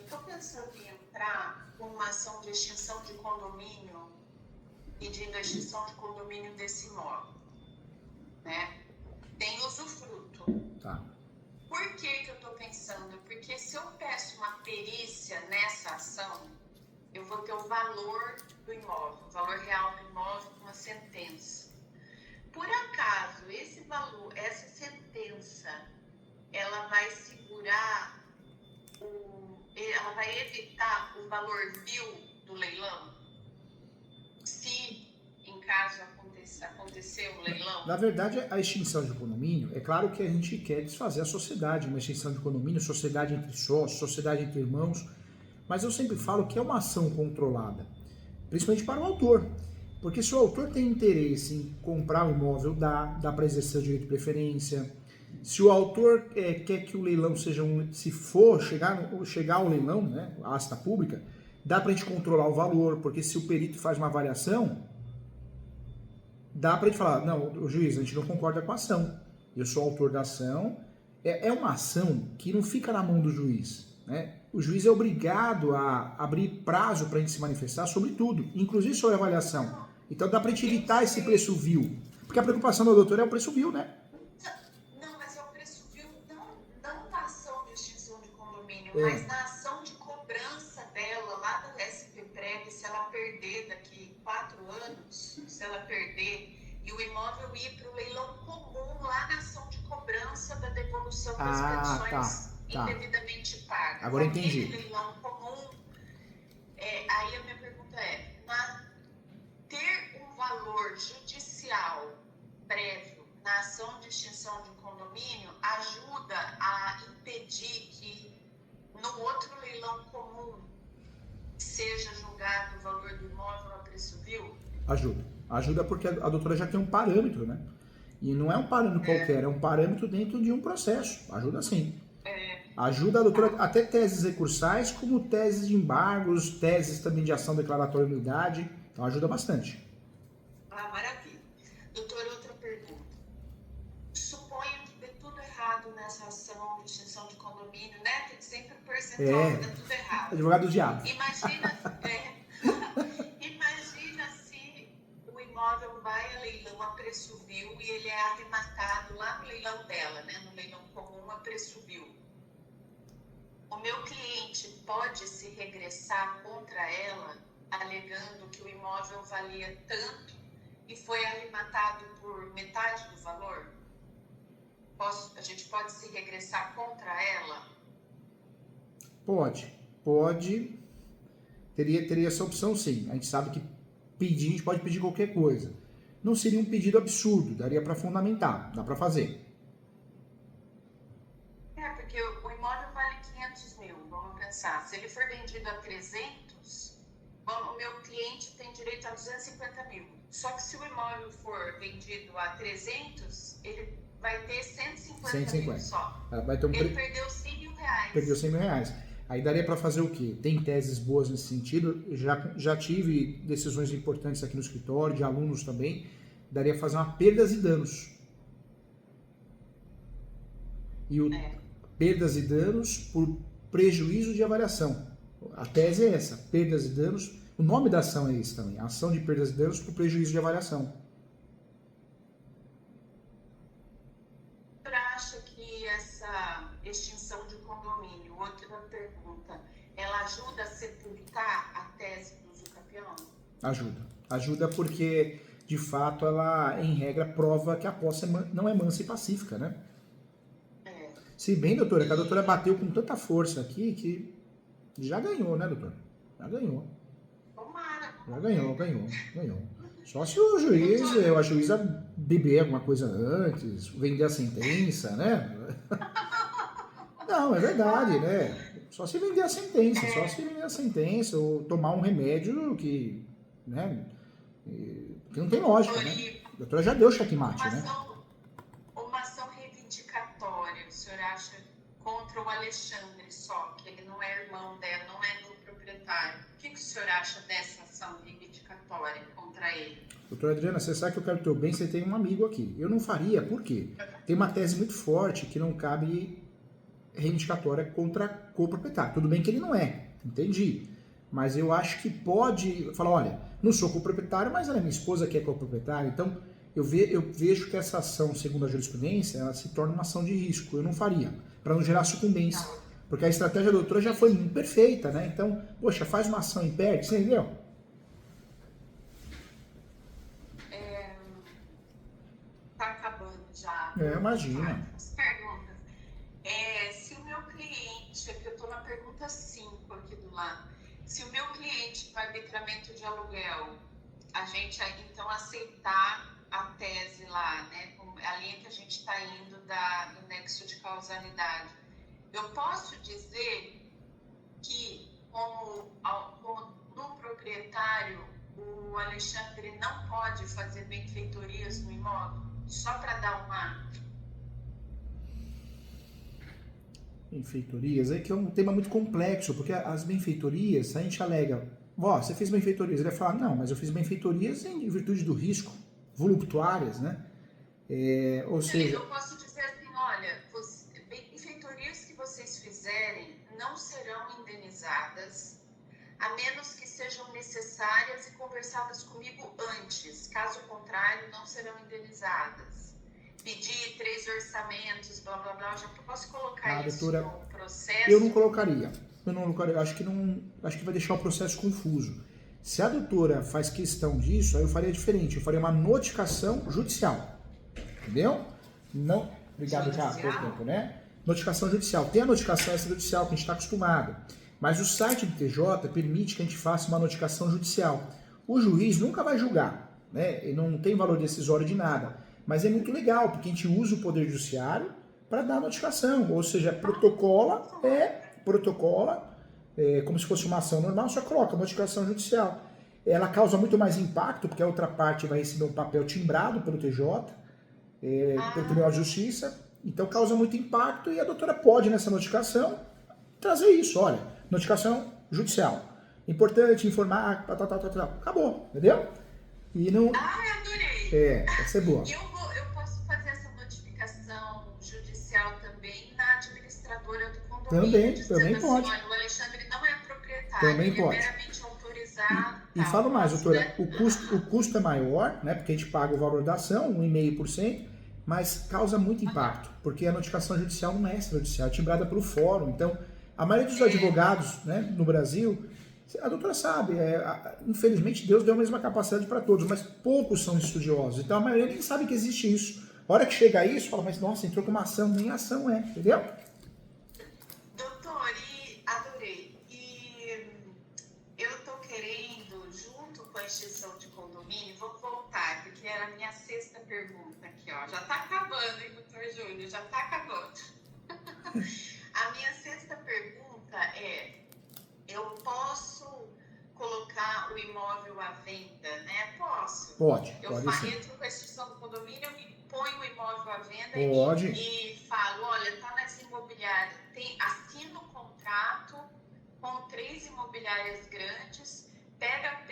estou pensando em entrar com uma ação de extinção de condomínio, pedindo a extinção de condomínio desse imóvel, né? Tem usufruto. Tá. Por que eu estou pensando? Porque se eu peço uma perícia nessa ação, eu vou ter o valor do imóvel, o valor real do imóvel com uma sentença. Por acaso, esse valor, essa sentença, ela vai segurar, ela vai evitar o valor vil do leilão? Se, em caso acontecer um leilão? Na verdade, a extinção de condomínio, é claro que a gente quer desfazer a sociedade, uma extinção de condomínio, sociedade entre sócios, sociedade entre irmãos, mas eu sempre falo que é uma ação controlada, principalmente para o autor. Porque se o autor tem interesse em comprar o imóvel, dá para exercer o direito de preferência. Se o autor quer que o leilão seja se for chegar ao leilão, né, a asta pública, dá para a gente controlar o valor, porque se o perito faz uma avaliação, dá para a gente falar, não, o juiz, a gente não concorda com a ação. Eu sou autor da ação. É uma ação que não fica na mão do juiz, né? O juiz é obrigado a abrir prazo para a gente se manifestar sobre tudo, inclusive sobre a avaliação. Então dá para a gente evitar esse preço vil. Porque a preocupação do doutor é o preço vil, né? Não, mas é o preço vil, não na ação de extinção de condomínio, mas na ação de cobrança dela lá do SPPreg, se ela perder daqui 4 anos, se ela perder e o imóvel ir para o leilão comum lá na ação de cobrança da devolução das pensões indevidamente pagas. Agora entendi. Aquele leilão comum, aí a minha pergunta é, ter um valor judicial prévio na ação de extinção de condomínio ajuda a impedir que no outro leilão comum seja julgado o valor do imóvel a preço vil? Ajuda porque a doutora já tem um parâmetro, né? E não é um parâmetro qualquer, é um parâmetro dentro de um processo. Ajuda sim. Ajuda a doutora até teses recursais, como teses de embargos, teses também de ação declaratória de nulidade. Então ajuda bastante. Maravilha. Doutora, outra pergunta. Suponha que dê tudo errado nessa ação de extinção de condomínio, né? Tem sempre um percentual que dê tudo errado. Advogado do diabo. Imagina se o imóvel vai a leilão a preço vil e ele é arrematado lá no leilão dela, né? No leilão comum a preço vil. O meu cliente pode se regressar contra ela, alegando que o imóvel valia tanto e foi arrematado por metade do valor? A gente pode se regressar contra ela? Pode. Teria essa opção sim. A gente sabe que a gente pode pedir qualquer coisa. Não seria um pedido absurdo, daria para fundamentar, dá para fazer. Porque o imóvel vale 500 mil, vamos pensar. Se ele for vendido a 300, o meu cliente tem direito a 250 mil. Só que se o imóvel for vendido a 300, ele vai ter 150 mil só. Ele perdeu 100 mil reais. Perdeu 100 mil reais. Aí daria para fazer o quê? Tem teses boas nesse sentido. Já tive decisões importantes aqui no escritório, de alunos também. Daria para fazer uma perdas e danos. Perdas e danos por prejuízo de avaliação. A tese é essa, perdas e danos. O nome da ação é esse também, ação de perdas e danos por prejuízo de avaliação. Você acha que essa extinção de condomínio, outra pergunta, ela ajuda a sepultar a tese do usucapião? Ajuda porque, de fato, ela, em regra, prova que a posse não é mansa e pacífica, né? Se bem, doutora, que a doutora bateu com tanta força aqui que já ganhou, né, doutora? Já ganhou. Tomara. Já ganhou. Só se o juiz, a juíza beber alguma coisa antes, vender a sentença, né? Não, é verdade, né? Só se vender a sentença, ou tomar um remédio que, né, que não tem lógica, né? A doutora já deu checkmate, né? Uma ação reivindicatória, o senhor acha, contra o Alexandre só, que ele não é irmão dela, não é do proprietário. O que o senhor acha dessa ação reivindicatória contra ele? Doutora Adriana, você sabe que eu quero o teu bem, você tem um amigo aqui. Eu não faria, por quê? Tem uma tese muito forte que não cabe reivindicatória contra coproprietário. Tudo bem que ele não é, entendi. Mas eu acho que pode falar, olha, não sou coproprietário, mas ela é minha esposa que é coproprietária, então eu vejo que essa ação, segundo a jurisprudência, ela se torna uma ação de risco. Eu não faria, para não gerar sucumbência. Porque a estratégia da doutora já foi perfeita, né? Então, poxa, faz uma ação e perde, você entendeu? Tá acabando já. Imagina. As perguntas. Se o meu cliente, aqui eu estou na pergunta 5 aqui do lado, se o meu cliente no arbitramento de aluguel, a gente então aceitar a tese lá, né, a linha que a gente está indo do nexo de causalidade, eu posso dizer que, como no proprietário, o Alexandre não pode fazer benfeitorias no imóvel? Só para dar uma... Benfeitorias, é que é um tema muito complexo, porque as benfeitorias, a gente alega, você fez benfeitorias, ele vai falar, não, mas eu fiz benfeitorias em virtude do risco, voluptuárias, né? Ou seja... Eu posso dizer assim, olha, benfeitorias que vocês fizerem não serão indenizadas, a menos que sejam necessárias e conversadas comigo antes. Caso contrário, não serão indenizadas. Pedir 3 orçamentos, blá, blá, blá. Eu já posso colocar isso doutora, no processo? Eu não colocaria. Acho que vai deixar o processo confuso. Se a doutora faz questão disso, aí eu faria diferente. Eu faria uma notificação judicial. Entendeu? Não... Obrigado já por tempo, né? Notificação judicial. Tem a notificação extrajudicial que a gente está acostumado. Mas o site do TJ permite que a gente faça uma notificação judicial. O juiz nunca vai julgar, né? Ele não tem valor decisório de nada. Mas é muito legal, porque a gente usa o Poder Judiciário para dar notificação. Ou seja, protocola, como se fosse uma ação normal, só coloca notificação judicial. Ela causa muito mais impacto, porque a outra parte vai receber um papel timbrado pelo TJ, pelo Tribunal de Justiça. Então causa muito impacto e a doutora pode, nessa notificação, trazer isso. Olha, notificação judicial. Importante informar, tal. Acabou, entendeu? E não... adorei! Essa é boa. Eu posso fazer essa notificação judicial também na administradora do condomínio. Também pode. Olha, o Alexandre não é proprietário, também ele pode. É meramente autorizado. E falo mais, doutora, o custo é maior, né? Porque a gente paga o valor da ação, 1,5%, mas causa muito impacto, porque a notificação judicial não é extrajudicial, é timbrada pelo fórum. Então, a maioria dos advogados, né, no Brasil, a doutora sabe, infelizmente Deus deu a mesma capacidade para todos, mas poucos são estudiosos. Então, a maioria nem sabe que existe isso. A hora que chega isso, fala, mas nossa, entrou com uma ação, nem ação entendeu? Doutor, adorei. E eu estou querendo, junto com a extinção de condomínio, vou voltar, porque era a minha 6ª pergunta aqui, ó. Já está acabando, hein, doutor Júnior? Já está acabando. A minha 6ª pergunta é: eu posso colocar o imóvel à venda, né? Posso? Pode sim. Entro com a extinção do condomínio, eu ponho o imóvel à venda e falo, olha, está nas imobiliárias, assino um contrato com 3 imobiliárias grandes, pega o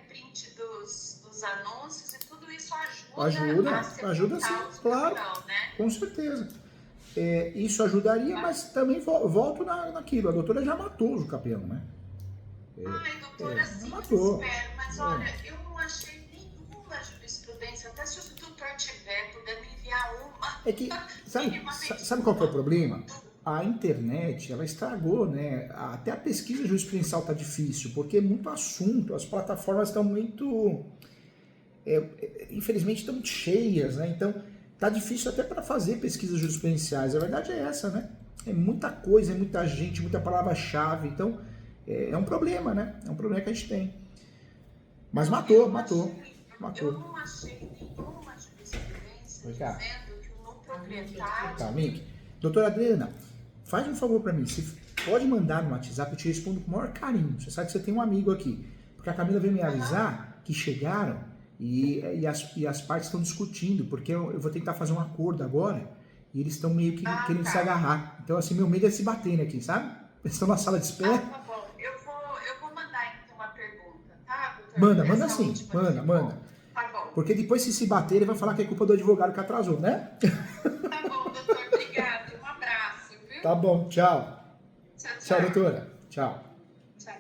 print dos anúncios e tudo isso ajuda sim, claro, né? Com certeza. Isso ajudaria, mas também volto naquilo. A doutora já matou o capelo, né? Doutora, sim, matou. Espero, mas olha, eu não achei nenhuma jurisprudência, até se o doutor tiver, puder me enviar uma. É que, sabe qual que é o problema? A internet, ela estragou, né? Até a pesquisa jurisprudencial tá difícil, porque é muito assunto, as plataformas estão muito... infelizmente estão muito cheias, né? Então, tá difícil até para fazer pesquisas jurisprudenciais. A verdade é essa, né? É muita coisa, é muita gente, muita palavra-chave. Então, é um problema, né? É um problema que a gente tem. Mas matou. Eu não achei nenhuma jurisprudência dizendo que o proprietário... Tá, Mick. Doutora Adriana, faz um favor para mim. Você pode mandar no WhatsApp, eu te respondo com o maior carinho. Você sabe que você tem um amigo aqui. Porque a Camila veio me avisar que chegaram e as partes estão discutindo, porque eu vou tentar fazer um acordo agora e eles estão meio que querendo se agarrar. Então, assim, meu medo é se baterem aqui, sabe? Eles estão na sala de espera. Tá bom. Eu vou mandar, então, uma pergunta, tá, doutor? Manda sim. Manda. Tá bom. Porque depois, se bater, ele vai falar que é culpa do advogado que atrasou, né? Tá bom, doutor. Obrigado. Um abraço, viu? Tá bom, tchau. Tchau, tchau. Tchau, doutora. Tchau. Tchau.